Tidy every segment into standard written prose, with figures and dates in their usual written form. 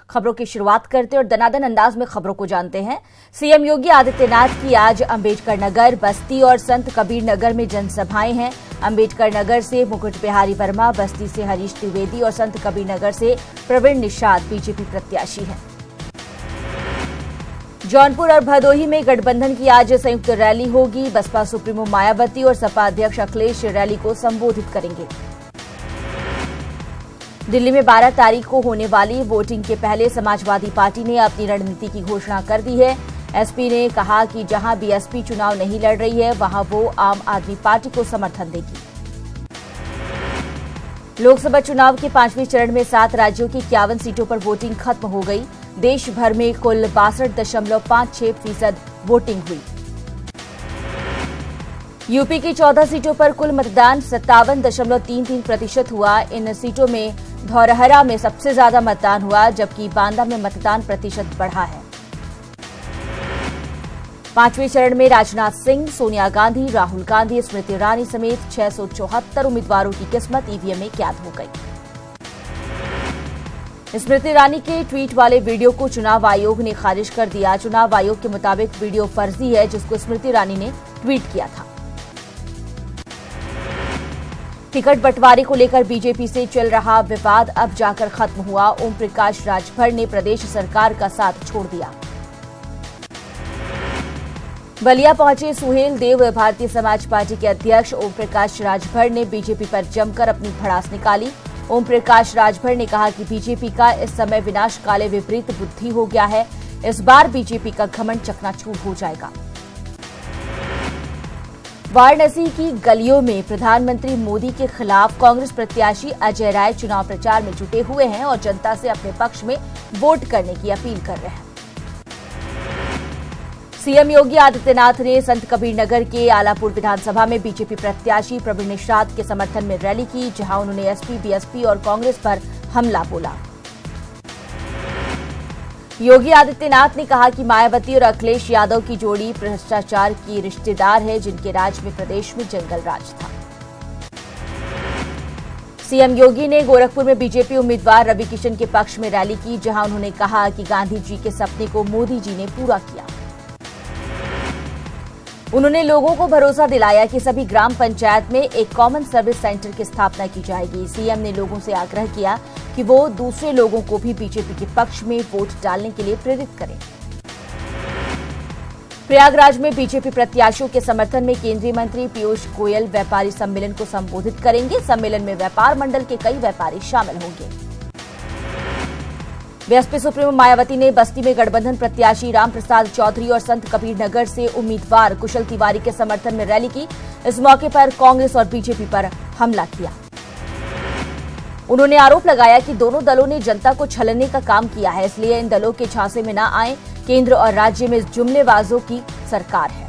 खबरों की शुरुआत करते और दनादन अंदाज में खबरों को जानते हैं। सीएम योगी आदित्यनाथ की आज अंबेडकर नगर, बस्ती और संत कबीर नगर में जनसभाएं हैं। अंबेडकर नगर से मुकुट बिहारी वर्मा, बस्ती से हरीश द्विवेदी और संत कबीर नगर से प्रवीण निषाद बीजेपी प्रत्याशी हैं। जौनपुर और भदोही में गठबंधन की आज संयुक्त रैली होगी। बसपा सुप्रीमो मायावती और सपा अध्यक्ष अखिलेश रैली को संबोधित करेंगे। दिल्ली में 12 तारीख को होने वाली वोटिंग के पहले समाजवादी पार्टी ने अपनी रणनीति की घोषणा कर दी है। एसपी ने कहा कि जहां बीएसपी चुनाव नहीं लड़ रही है वहां वो आम आदमी पार्टी को समर्थन देगी। लोकसभा चुनाव के 5वें चरण में 7 राज्यों की 51 सीटों पर वोटिंग खत्म हो गई। देश भर में कुल 62.56% वोटिंग हुई। यूपी की 14 सीटों पर कुल मतदान 57.33% हुआ। इन सीटों में धौरहरा में सबसे ज्यादा मतदान हुआ, जबकि बांदा में मतदान प्रतिशत बढ़ा है। 5वें चरण में राजनाथ सिंह, सोनिया गांधी, राहुल गांधी, स्मृति ईरानी समेत 674 उम्मीदवारों की किस्मत ईवीएम में कैद हो गई। स्मृति ईरानी के ट्वीट वाले वीडियो को चुनाव आयोग ने खारिज कर दिया। चुनाव आयोग के मुताबिक वीडियो फर्जी है, जिसको स्मृति ईरानी ने ट्वीट किया था। टिकट बंटवारे को लेकर बीजेपी से चल रहा विवाद अब जाकर खत्म हुआ। ओम प्रकाश राजभर ने प्रदेश सरकार का साथ छोड़ दिया। बलिया पहुंचे सुहेल देव, भारतीय समाज पार्टी के अध्यक्ष ओम प्रकाश राजभर ने बीजेपी पर जमकर अपनी भड़ास निकाली। ओम प्रकाश राजभर ने कहा कि बीजेपी का इस समय विनाशकाले विपरीत बुद्धि हो गया है। इस बार बीजेपी का घमंड चकनाचूर हो जाएगा। वाराणसी की गलियों में प्रधानमंत्री मोदी के खिलाफ कांग्रेस प्रत्याशी अजय राय चुनाव प्रचार में जुटे हुए हैं और जनता से अपने पक्ष में वोट करने की अपील कर रहे हैं। सीएम योगी आदित्यनाथ ने संत कबीर नगर के आलापुर विधानसभा में बीजेपी प्रत्याशी प्रवीण निषाद के समर्थन में रैली की, जहां उन्होंने एसपी, बीएसपी और कांग्रेस पर हमला बोला। योगी आदित्यनाथ ने कहा कि मायावती और अखिलेश यादव की जोड़ी भ्रष्टाचार की रिश्तेदार है, जिनके राज में प्रदेश में जंगल राज था। सीएम योगी ने गोरखपुर में बीजेपी उम्मीदवार रवि किशन के पक्ष में रैली की, जहां उन्होंने कहा कि गांधी जी के सपने को मोदी जी ने पूरा किया। उन्होंने लोगों को भरोसा दिलाया कि सभी ग्राम पंचायत में एक कॉमन सर्विस सेंटर की स्थापना की जाएगी। सीएम ने लोगों से आग्रह किया कि वो दूसरे लोगों को भी बीजेपी के पक्ष में वोट डालने के लिए प्रेरित करें। प्रयागराज में बीजेपी प्रत्याशियों के समर्थन में केंद्रीय मंत्री पीयूष गोयल व्यापारी सम्मेलन को संबोधित करेंगे। सम्मेलन में व्यापार मंडल के कई व्यापारी शामिल होंगे। बीएसपी सुप्रीमो मायावती ने बस्ती में गठबंधन प्रत्याशी रामप्रसाद चौधरी और संत कबीर नगर से उम्मीदवार कुशल तिवारी के समर्थन में रैली की। इस मौके पर कांग्रेस और बीजेपी पर हमला किया। उन्होंने आरोप लगाया कि दोनों दलों ने जनता को छलने का काम किया है, इसलिए इन दलों के झांसे में न आए। केंद्र और राज्य में जुमलेबाजों की सरकार है।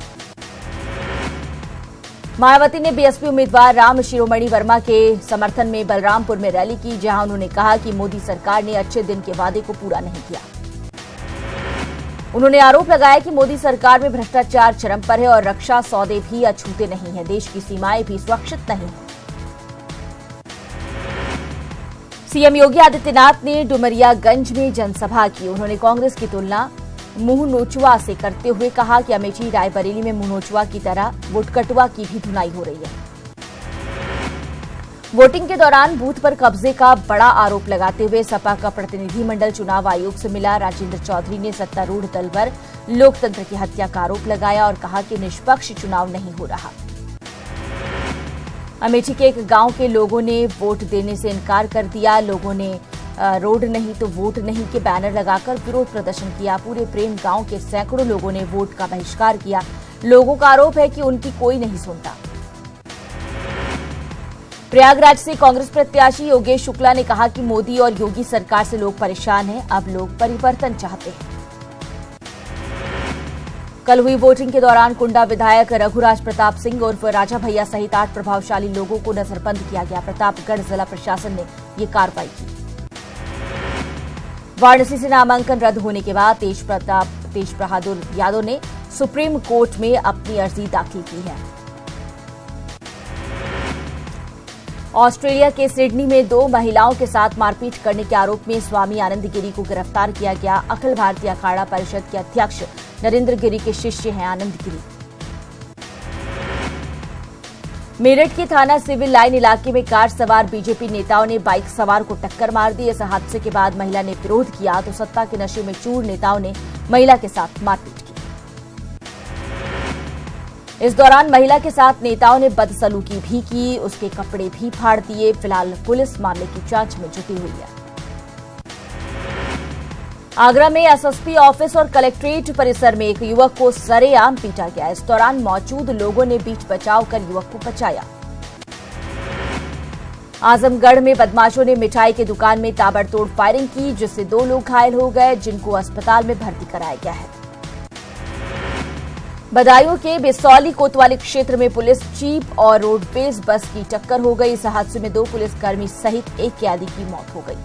मायावती ने बीएसपी उम्मीदवार राम शिरोमणि वर्मा के समर्थन में बलरामपुर में रैली की, जहां उन्होंने कहा कि मोदी सरकार ने अच्छे दिन के वादे को पूरा नहीं किया। उन्होंने आरोप लगाया कि मोदी सरकार में भ्रष्टाचार चरम पर है और रक्षा सौदे भी अछूते नहीं है, देश की सीमाएं भी सुरक्षित नहीं है। सीएम योगी आदित्यनाथ ने डुमरियागंज में जनसभा की। उन्होंने कांग्रेस की तुलना मुंह नोचुआ से करते हुए कहा कि अमेठी रायबरेली में मुंह नोचुआ की तरह वोटकटुआ की भी धुनाई हो रही है। वोटिंग के दौरान बूथ पर कब्जे का बड़ा आरोप लगाते हुए सपा का प्रतिनिधिमंडल चुनाव आयोग से मिला। राजेंद्र चौधरी ने सत्तारूढ़ दल पर लोकतंत्र की हत्या का आरोप लगाया और कहा कि निष्पक्ष चुनाव नहीं हो रहा। अमेठी के एक गांव के लोगों ने वोट देने से इनकार कर दिया। लोगों ने रोड नहीं तो वोट नहीं के बैनर लगाकर विरोध प्रदर्शन किया। पूरे प्रेम गांव के सैकड़ों लोगों ने वोट का बहिष्कार किया। लोगों का आरोप है कि उनकी कोई नहीं सुनता। प्रयागराज से कांग्रेस प्रत्याशी योगेश शुक्ला ने कहा कि मोदी और योगी सरकार से लोग परेशान हैं, अब लोग परिवर्तन चाहते हैं। कल हुई वोटिंग के दौरान कुंडा विधायक रघुराज प्रताप सिंह उर्फ राजा भैया सहित 8 प्रभावशाली लोगों को नजरबंद किया गया। प्रतापगढ़ जिला प्रशासन ने ये कार्रवाई की। वाराणसी से नामांकन रद्द होने के बाद तेज बहादुर यादव ने सुप्रीम कोर्ट में अपनी अर्जी दाखिल की है। ऑस्ट्रेलिया के सिडनी में 2 महिलाओं के साथ मारपीट करने के आरोप में स्वामी आनंद गिरी को गिरफ्तार किया गया। अखिल भारतीय अखाड़ा परिषद के अध्यक्ष नरेंद्र गिरी के शिष्य हैं आनंद गिरी। मेरठ के थाना सिविल लाइन इलाके में कार सवार बीजेपी नेताओं ने बाइक सवार को टक्कर मार दी। इस हादसे के बाद महिला ने विरोध किया तो सत्ता के नशे में चूर नेताओं ने महिला के साथ मारपीट की। इस दौरान महिला के साथ नेताओं ने बदसलूकी भी की, उसके कपड़े भी फाड़ दिए। फिलहाल पुलिस मामले की जांच में जुटी हुई है। आगरा में एसएसपी ऑफिस और कलेक्ट्रेट परिसर में एक युवक को सरेआम पीटा गया। इस दौरान मौजूद लोगों ने बीच बचाव कर युवक को बचाया। आजमगढ़ में बदमाशों ने मिठाई की दुकान में ताबड़तोड़ फायरिंग की, जिससे 2 लोग घायल हो गए, जिनको अस्पताल में भर्ती कराया गया है। बदायूं के बिसौली कोतवाली क्षेत्र में पुलिस जीप और रोडवेज बस की टक्कर हो गई। इस हादसे में 2 पुलिसकर्मी सहित एक कैदी की मौत हो गई।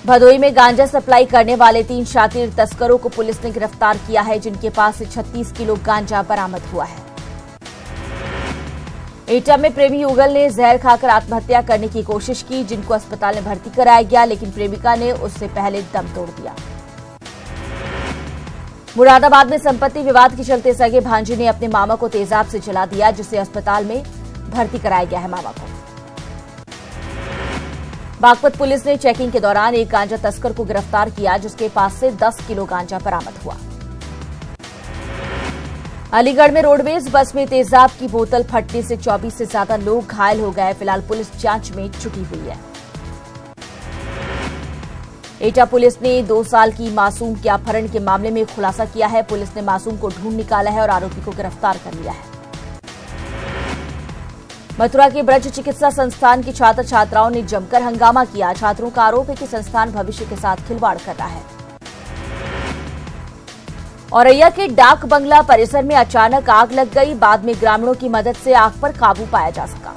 भदोई में गांजा सप्लाई करने वाले 3 शातिर तस्करों को पुलिस ने गिरफ्तार किया है, जिनके पास से 36 किलो गांजा बरामद हुआ है। एटा में प्रेमी युगल ने जहर खाकर आत्महत्या करने की कोशिश की, जिनको अस्पताल में भर्ती कराया गया, लेकिन प्रेमिका ने उससे पहले दम तोड़ दिया। मुरादाबाद में संपत्ति विवाद के चलते सगे भांजे ने अपने मामा को तेजाब से जला दिया, जिसे अस्पताल में भर्ती कराया गया है मामा को। बागपत पुलिस ने चेकिंग के दौरान एक गांजा तस्कर को गिरफ्तार किया, जिसके पास से 10 किलो गांजा बरामद हुआ। अलीगढ़ में रोडवेज बस में तेजाब की बोतल फटने से 24 से ज्यादा लोग घायल हो गए। फिलहाल पुलिस जांच में जुटी हुई है। एटा पुलिस ने 2 साल की मासूम के अपहरण के मामले में खुलासा किया है। पुलिस ने मासूम को ढूंढ निकाला है और आरोपी को गिरफ्तार कर लिया है। मथुरा के ब्रज चिकित्सा संस्थान के छात्र छात्राओं ने जमकर हंगामा किया। छात्रों का आरोप है कि संस्थान भविष्य के साथ खिलवाड़ कर रहा है। औरैया के डाक बंगला परिसर में अचानक आग लग गई। बाद में ग्रामीणों की मदद से आग पर काबू पाया जा सका।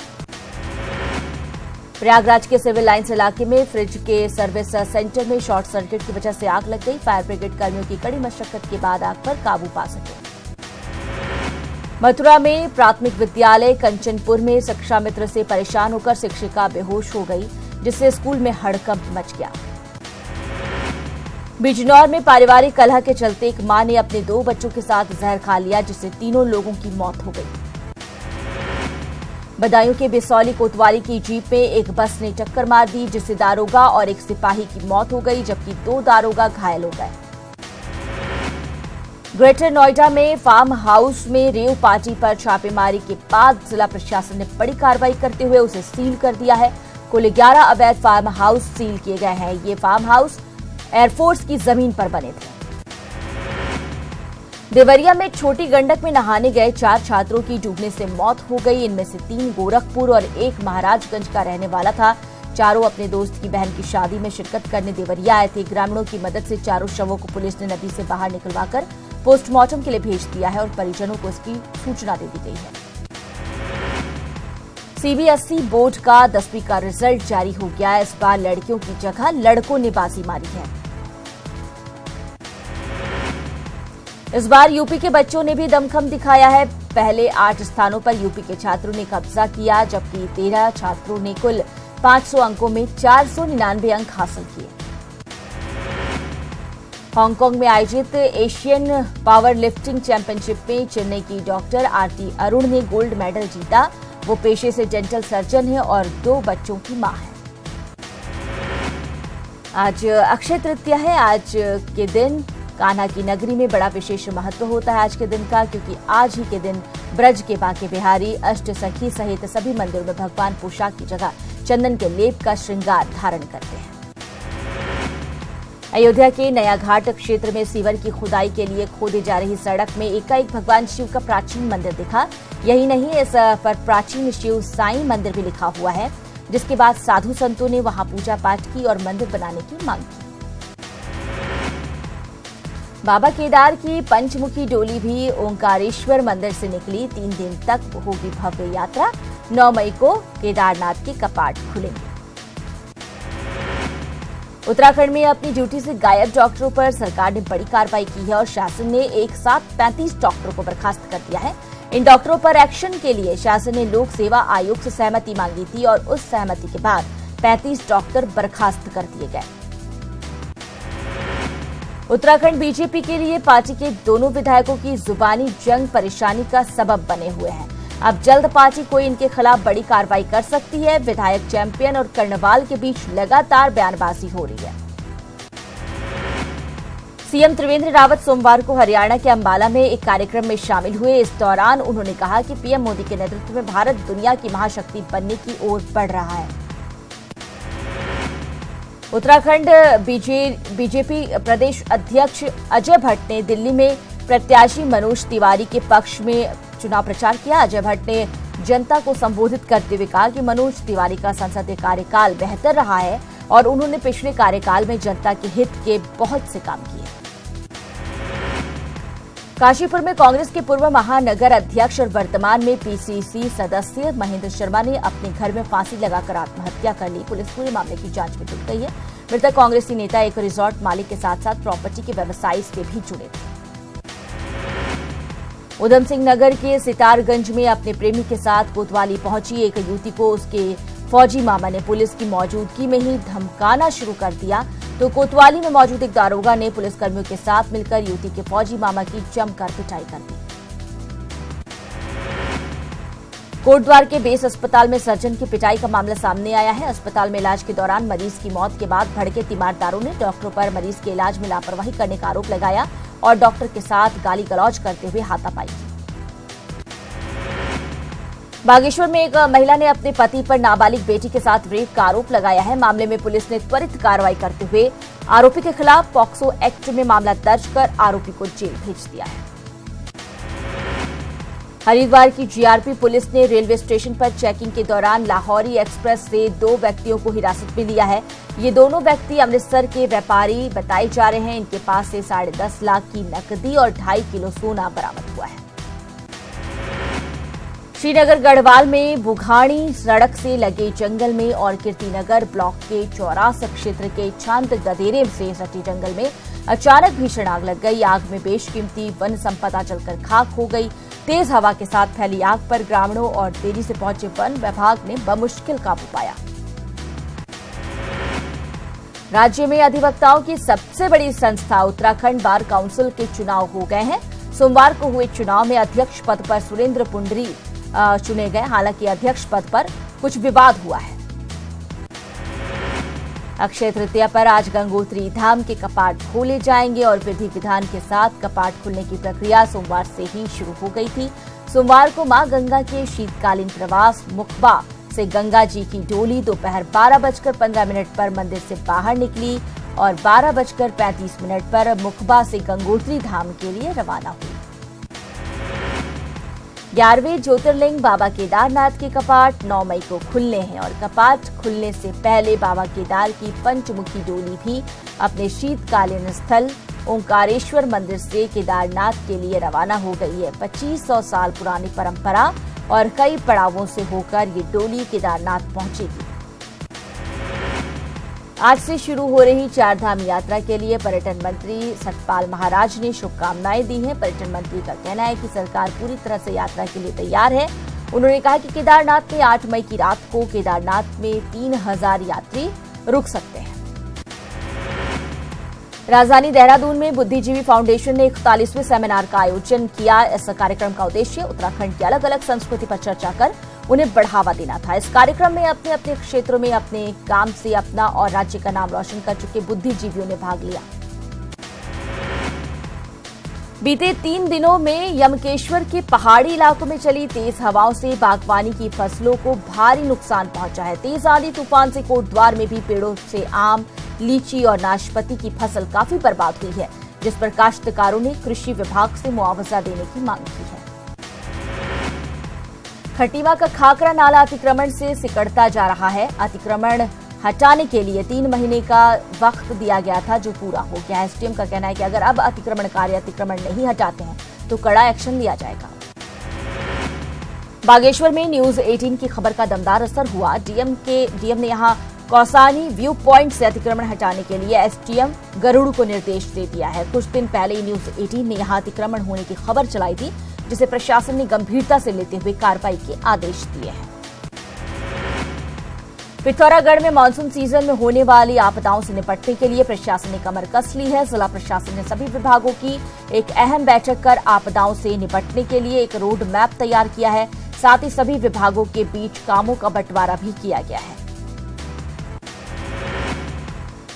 प्रयागराज के सिविल लाइन्स इलाके में फ्रिज के सर्विस सेंटर में शॉर्ट सर्किट की वजह से आग लग गई। फायर ब्रिगेड कर्मियों की कड़ी मशक्कत के बाद आग पर काबू पा सके। मथुरा में प्राथमिक विद्यालय कंचनपुर में शिक्षा मित्र से परेशान होकर शिक्षिका बेहोश हो गई, जिससे स्कूल में हड़कंप मच गया। बिजनौर में पारिवारिक कलह के चलते एक मां ने अपने 2 बच्चों के साथ जहर खा लिया, जिससे 3 लोगों की मौत हो गई। बदायूं के बिसौली कोतवाली की जीप में एक बस ने टक्कर मार दी, जिससे दारोगा और एक सिपाही की मौत हो गई, जबकि 2 दारोगा घायल हो गए। ग्रेटर नोएडा में फार्म हाउस में रेव पार्टी पर छापेमारी के बाद जिला प्रशासन ने बड़ी कार्रवाई करते हुए उसे सील कर दिया है। कुल 11 अवैध फार्म हाउस सील किए गए हैं। ये फार्म हाउस एयरफोर्स की जमीन पर बने थे। देवरिया में छोटी गंडक में नहाने गए 4 छात्रों की डूबने से मौत हो गई। इनमें से 3 गोरखपुर और 1 महाराजगंज का रहने वाला था। चारों अपने दोस्त की बहन की शादी में शिरकत करने देवरिया आए थे। ग्रामीणों की मदद से चारों शवों को पुलिस ने नदी से बाहर निकलवाकर पोस्टमार्टम के लिए भेज दिया है और परिजनों को इसकी सूचना दे दी गई है। सीबीएसई बोर्ड का 10वीं का रिजल्ट जारी हो गया है। इस बार लड़कियों की जगह लड़कों ने बाजी मारी है। इस बार यूपी के बच्चों ने भी दमखम दिखाया है। पहले 8 स्थानों पर यूपी के छात्रों ने कब्जा किया, जबकि 13 छात्रों ने कुल 500 अंकों में 499 अंक हासिल किए। हांगकांग में आयोजित एशियन पावर लिफ्टिंग चैंपियनशिप में चेन्नई की डॉक्टर आरती अरुण ने गोल्ड मेडल जीता। वो पेशे से डेंटल सर्जन है और 2 बच्चों की मां है। आज अक्षय तृतीया है। आज के दिन कान्हा की नगरी में बड़ा विशेष महत्व होता है आज के दिन का, क्योंकि आज ही के दिन ब्रज के बांके बिहारी अष्ट सखी सहित सभी मंदिरों में भगवान पोशाक की जगह चंदन के लेप का श्रृंगार धारण करते हैं। अयोध्या के नया घाट क्षेत्र में सीवर की खुदाई के लिए खोदी जा रही सड़क में एकाएक भगवान शिव का प्राचीन मंदिर दिखा। यही नहीं, इस पर प्राचीन शिव साईं मंदिर भी लिखा हुआ है, जिसके बाद साधु संतों ने वहां पूजा पाठ की और मंदिर बनाने की मांग की। बाबा केदार की पंचमुखी डोली भी ओंकारेश्वर मंदिर से निकली। 3 दिन तक होगी भव्य यात्रा। 9 मई को केदारनाथ के कपाट खुलेंगे। उत्तराखंड में अपनी ड्यूटी से गायब डॉक्टरों पर सरकार ने बड़ी कार्रवाई की है और शासन ने एक साथ 35 डॉक्टरों को बर्खास्त कर दिया है। इन डॉक्टरों पर एक्शन के लिए शासन ने लोक सेवा आयोग से सहमति मांगी थी और उस सहमति के बाद 35 डॉक्टर बर्खास्त कर दिए गए। उत्तराखंड बीजेपी के लिए पार्टी के दोनों विधायकों की जुबानी जंग परेशानी का सबब बने हुए हैं। अब जल्द पार्टी कोई इनके खिलाफ बड़ी कार्रवाई कर सकती है। विधायक चैंपियन और कर्णवाल के बीच लगातार बयानबाजी हो रही है। सीएम त्रिवेंद्र रावत सोमवार को हरियाणा के अंबाला में एक कार्यक्रम में शामिल हुए। इस दौरान उन्होंने कहा कि पीएम मोदी के नेतृत्व में भारत दुनिया की महाशक्ति बनने की ओर बढ़ रहा है। उत्तराखंड बीजेपी प्रदेश अध्यक्ष अजय भट्ट ने दिल्ली में प्रत्याशी मनोज तिवारी के पक्ष में चुनाव प्रचार किया। अजय भट्ट ने जनता को संबोधित करते हुए कहा कि मनोज तिवारी का संसदीय कार्यकाल बेहतर रहा है और उन्होंने पिछले कार्यकाल में जनता के हित के बहुत से काम किए। काशीपुर में कांग्रेस के पूर्व महानगर अध्यक्ष और वर्तमान में पीसीसी सदस्य महेंद्र शर्मा ने अपने घर में फांसी लगाकर आत्महत्या कर ली। पुलिस पूरे मामले की जांच में जुट गई है। मृतक कांग्रेसी नेता एक रिजॉर्ट मालिक के साथ साथ प्रॉपर्टी के व्यवसायी से भी जुड़े थे। उधम सिंह नगर के सितारगंज में अपने प्रेमी के साथ कोतवाली पहुंची एक युवती को उसके फौजी मामा ने पुलिस की मौजूदगी में ही धमकाना शुरू कर दिया, तो कोतवाली में मौजूद एक दारोगा ने पुलिसकर्मियों के साथ मिलकर युवती के फौजी मामा की जमकर पिटाई कर दी। कोटद्वार के बेस अस्पताल में सर्जन की पिटाई का मामला सामने आया है। अस्पताल में इलाज के दौरान मरीज की मौत के बाद भड़के तीमारदारों ने डॉक्टरों पर मरीज के इलाज में लापरवाही करने का आरोप लगाया और डॉक्टर के साथ गाली गलौज करते हुए हाथापाई की। बागेश्वर में एक महिला ने अपने पति पर नाबालिग बेटी के साथ रेप का आरोप लगाया है। मामले में पुलिस ने त्वरित कार्रवाई करते हुए आरोपी के खिलाफ पॉक्सो एक्ट में मामला दर्ज कर आरोपी को जेल भेज दिया है। हरिद्वार की जीआरपी पुलिस ने रेलवे स्टेशन पर चेकिंग के दौरान लाहौरी एक्सप्रेस से 2 व्यक्तियों को हिरासत में लिया है। ये दोनों व्यक्ति अमृतसर के व्यापारी बताए जा रहे हैं। इनके पास से 10.5 लाख की नकदी और 2.5 किलो सोना बरामद हुआ है। श्रीनगर गढ़वाल में बुघाणी सड़क से लगे जंगल में और कीर्तिनगर ब्लॉक के 84 क्षेत्र के चांद गदेरे से सटे जंगल में अचानक भीषण आग लग गई। आग में बेशकीमती वन संपदा जलकर खाक हो गई। तेज हवा के साथ फैली आग पर ग्रामीणों और देरी से पहुंचे वन विभाग ने बमुश्किल काबू पाया। राज्य में अधिवक्ताओं की सबसे बड़ी संस्था उत्तराखंड बार काउंसिल के चुनाव हो गए हैं। सोमवार को हुए चुनाव में अध्यक्ष पद पर सुरेंद्र पुंडरी चुने गए। हालांकि अध्यक्ष पद पर कुछ विवाद हुआ है। अक्षय तृतीया पर आज गंगोत्री धाम के कपाट खोले जाएंगे और विधि विधान के साथ कपाट खुलने की प्रक्रिया सोमवार से ही शुरू हो गई थी। सोमवार को मां गंगा के शीतकालीन प्रवास मुखबा से गंगा जी की डोली दोपहर 12:15 पर मंदिर से बाहर निकली और 12:35 पर मुखबा से गंगोत्री धाम के लिए रवाना हुई। 11वें ज्योतिर्लिंग बाबा केदारनाथ के कपाट 9 मई को खुलने हैं और कपाट खुलने से पहले बाबा केदार की पंचमुखी डोली भी अपने शीतकालीन स्थल ओंकारेश्वर मंदिर से केदारनाथ के लिए रवाना हो गई है। 2500 साल पुरानी परंपरा और कई पड़ावों से होकर ये डोली केदारनाथ पहुंचेगी। आज से शुरू हो रही चारधाम यात्रा के लिए पर्यटन मंत्री सतपाल महाराज ने शुभकामनाएं दी हैं। पर्यटन मंत्री का कहना है कि सरकार पूरी तरह से यात्रा के लिए तैयार है। उन्होंने कहा कि केदारनाथ में 8 मई की रात को केदारनाथ में 3000 यात्री रुक सकते हैं। राजधानी देहरादून में बुद्धिजीवी फाउंडेशन ने 41वें सेमिनार का आयोजन किया। इस कार्यक्रम का उद्देश्य उत्तराखंड की अलग अलग संस्कृति पर चर्चा कर उन्हें बढ़ावा देना था। इस कार्यक्रम में अपने अपने क्षेत्रों में अपने काम से अपना और राज्य का नाम रोशन कर चुके बुद्धिजीवियों ने भाग लिया। बीते 3 दिनों में यमकेश्वर के पहाड़ी इलाकों में चली तेज हवाओं से बागवानी की फसलों को भारी नुकसान पहुंचा है। तेज आंधी तूफान से कोटद्वार में भी पेड़ों से आम, लीची और नाशपाती की फसल काफी बर्बाद हुई है, जिस पर काश्तकारों ने कृषि विभाग से मुआवजा देने की मांग की है। खटीमा का खाकरा नाला अतिक्रमण से सिकड़ता जा रहा है। अतिक्रमण हटाने के लिए 3 महीने का वक्त दिया गया था, जो पूरा हो गया है। एसडीएम का कहना है कि अगर अब अतिक्रमणकारी अतिक्रमण नहीं हटाते हैं तो कड़ा एक्शन लिया जाएगा। बागेश्वर में न्यूज 18 की खबर का दमदार असर हुआ। डीएम ने यहां कौसानी व्यू पॉइंट से अतिक्रमण हटाने के लिए एसडीएम गरुड़ को निर्देश दे दिया है। कुछ दिन पहले न्यूज 18 ने यहां अतिक्रमण होने की खबर चलाई थी, जिसे प्रशासन ने गंभीरता से लेते हुए कार्रवाई के आदेश दिए हैं। पिथौरागढ़ में मानसून सीजन में होने वाली आपदाओं से निपटने के लिए प्रशासन ने कमर कस ली है। जिला प्रशासन ने सभी विभागों की एक अहम बैठक कर आपदाओं से निपटने के लिए एक रोड मैप तैयार किया है। साथ ही सभी विभागों के बीच कामों का बंटवारा भी किया गया है।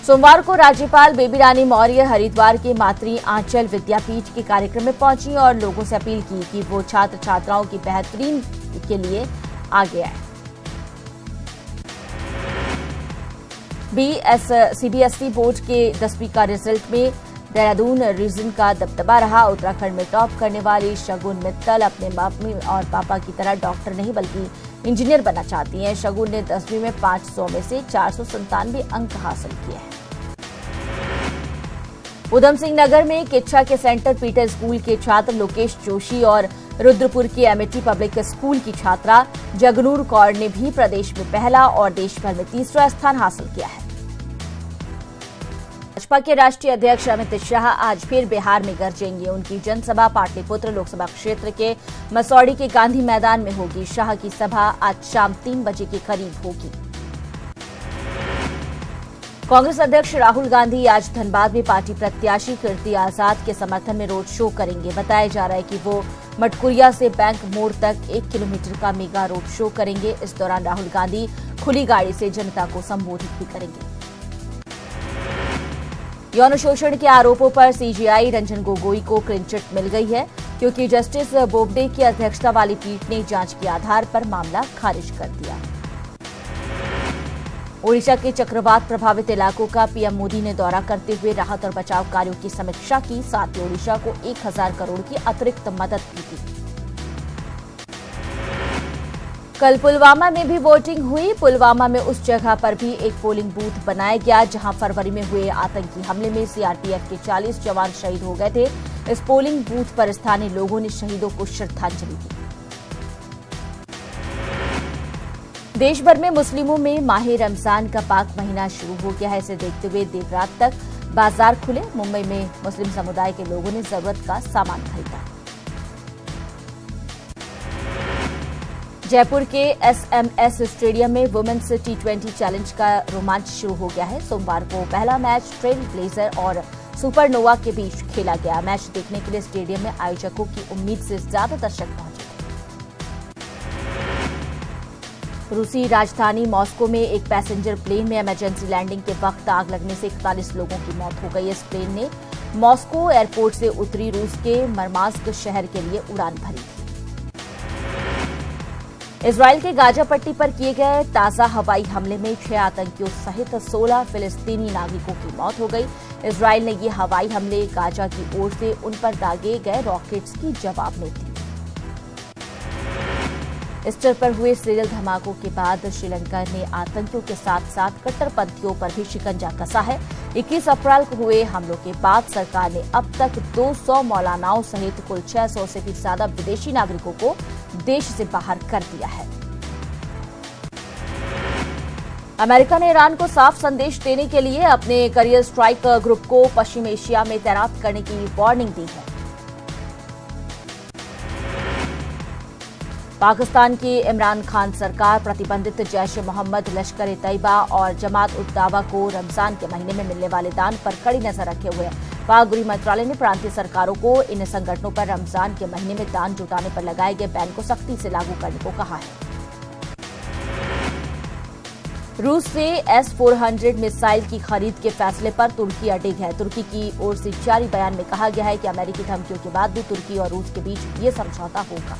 सोमवार को राज्यपाल बेबी रानी मौर्य हरिद्वार के मातृ आंचल विद्यापीठ के कार्यक्रम में पहुंची और लोगों से अपील की कि वो छात्र छात्राओं की बेहतरीन के लिए आगे आए। सीबीएसई बोर्ड के 10वीं का रिजल्ट में देहरादून रीजन का दबदबा रहा। उत्तराखंड में टॉप करने वाली शगुन मित्तल अपने मम्मी और पापा की तरह डॉक्टर नहीं बल्कि इंजीनियर बनना चाहती हैं। शगुन ने 10वीं में 500 में से 497 अंक हासिल किए हैं। उधम सिंह नगर में किच्छा के सेंटर पीटर स्कूल के छात्र लोकेश जोशी और रुद्रपुर के एमिटी पब्लिक स्कूल की छात्रा जगनूर कौर ने भी प्रदेश में पहला और देश भर में तीसरा स्थान हासिल किया है। भाजपा के राष्ट्रीय अध्यक्ष अमित शाह आज फिर बिहार में गरजेंगे। उनकी जनसभा पाटलिपुत्र लोकसभा क्षेत्र के मसौड़ी के गांधी मैदान में होगी। शाह की सभा आज शाम 3 बजे के करीब होगी। कांग्रेस अध्यक्ष राहुल गांधी आज धनबाद में पार्टी प्रत्याशी कीर्ति आजाद के समर्थन में रोड शो करेंगे। बताया जा रहा है कि वो मटकुरिया से बैंक मोड़ तक 1 किलोमीटर का मेगा रोड शो करेंगे। इस दौरान राहुल गांधी खुली गाड़ी से जनता को संबोधित भी करेंगे। यौन शोषण के आरोपों पर सीजेआई रंजन गोगोई को क्लीन चिट मिल गई है, क्योंकि जस्टिस बोबडे की अध्यक्षता वाली पीठ ने जांच के आधार पर मामला खारिज कर दिया। ओडिशा के चक्रवात प्रभावित इलाकों का पीएम मोदी ने दौरा करते हुए राहत और बचाव कार्यों की समीक्षा की। साथ ही ओडिशा को 1000 करोड़ की अतिरिक्त मदद भी दी। कल पुलवामा में भी वोटिंग हुई। पुलवामा में उस जगह पर भी एक पोलिंग बूथ बनाया गया जहां फरवरी में हुए आतंकी हमले में सीआरपीएफ के 40 जवान शहीद हो गए थे। इस पोलिंग बूथ पर स्थानीय लोगों ने शहीदों को श्रद्धांजलि दी। देश भर में मुस्लिमों में माह रमजान का पाक महीना शुरू हो गया है। इसे देखते हुए देर रात तक बाजार खुले। मुंबई में मुस्लिम समुदाय के लोगों ने जरूरत का सामान खरीदा। जयपुर के एसएमएस स्टेडियम में वुमेन्स T20 चैलेंज का रोमांच शुरू हो गया है। सोमवार को पहला मैच ट्रेल ब्लेजर और सुपरनोवा के बीच खेला गया। मैच देखने के लिए स्टेडियम में आयोजकों की उम्मीद से ज्यादा दर्शक पहुंचे थे। रूसी राजधानी मॉस्को में एक पैसेंजर प्लेन में इमरजेंसी लैंडिंग के वक्त आग लगने से 41 लोगों की मौत हो गई। इस प्लेन ने मॉस्को एयरपोर्ट से उत्तरी रूस के मरमास्क शहर के लिए उड़ान भरी थी। इजरायल के गाजा पट्टी पर किए गए ताजा हवाई हमले में 6 आतंकियों सहित 16 फिलिस्तीनी नागरिकों की मौत हो गई। इजरायल ने ये हवाई हमले गाजा की ओर से उन पर दागे गए रॉकेट्स की जवाब में दी। ईस्टर पर हुए सीरियल धमाकों के बाद श्रीलंका ने आतंकियों के साथ साथ कट्टरपंथियों पर भी शिकंजा कसा है। 21 अप्रैल को हुए हमलों के बाद सरकार ने अब तक 200 मौलानाओं सहित कुल 600 से भी ज्यादा विदेशी नागरिकों को देश से बाहर कर दिया है। अमेरिका ने ईरान को साफ संदेश देने के लिए अपने करियर स्ट्राइक ग्रुप को पश्चिम एशिया में तैनात करने की वार्निंग दी है। पाकिस्तान की इमरान खान सरकार प्रतिबंधित जैश ए मोहम्मद, लश्कर ए तैयबा और जमात उद दावा को रमजान के महीने में मिलने वाले दान पर कड़ी नजर रखे हुए पाक गृह मंत्रालय ने प्रांतीय सरकारों को इन संगठनों पर रमजान के महीने में दान जुटाने पर लगाए गए बैन को सख्ती से लागू करने को कहा है। रूस से S-400 मिसाइल की खरीद के फैसले पर तुर्की अडिग है। तुर्की की ओर से जारी बयान में कहा गया है कि अमेरिकी धमकियों के बाद भी तुर्की और रूस के बीच ये समझौता होगा।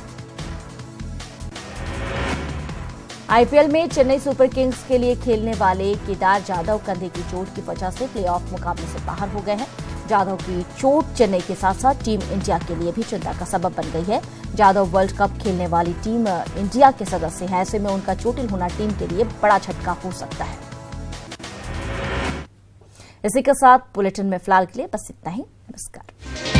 आईपीएल में चेन्नई सुपर किंग्स के लिए खेलने वाले केदार जाधव कंधे की चोट की वजह से प्लेऑफ मुकाबले से बाहर हो गए हैं। जाधव की चोट चेन्नई के साथ साथ टीम इंडिया के लिए भी चिंता का सबब बन गई है। जाधव वर्ल्ड कप खेलने वाली टीम इंडिया के सदस्य हैं। ऐसे में उनका चोटिल होना टीम के लिए बड़ा झटका हो सकता है। इसी के साथ बुलेटिन में फिलहाल के लिए बस इतना ही। नमस्कार।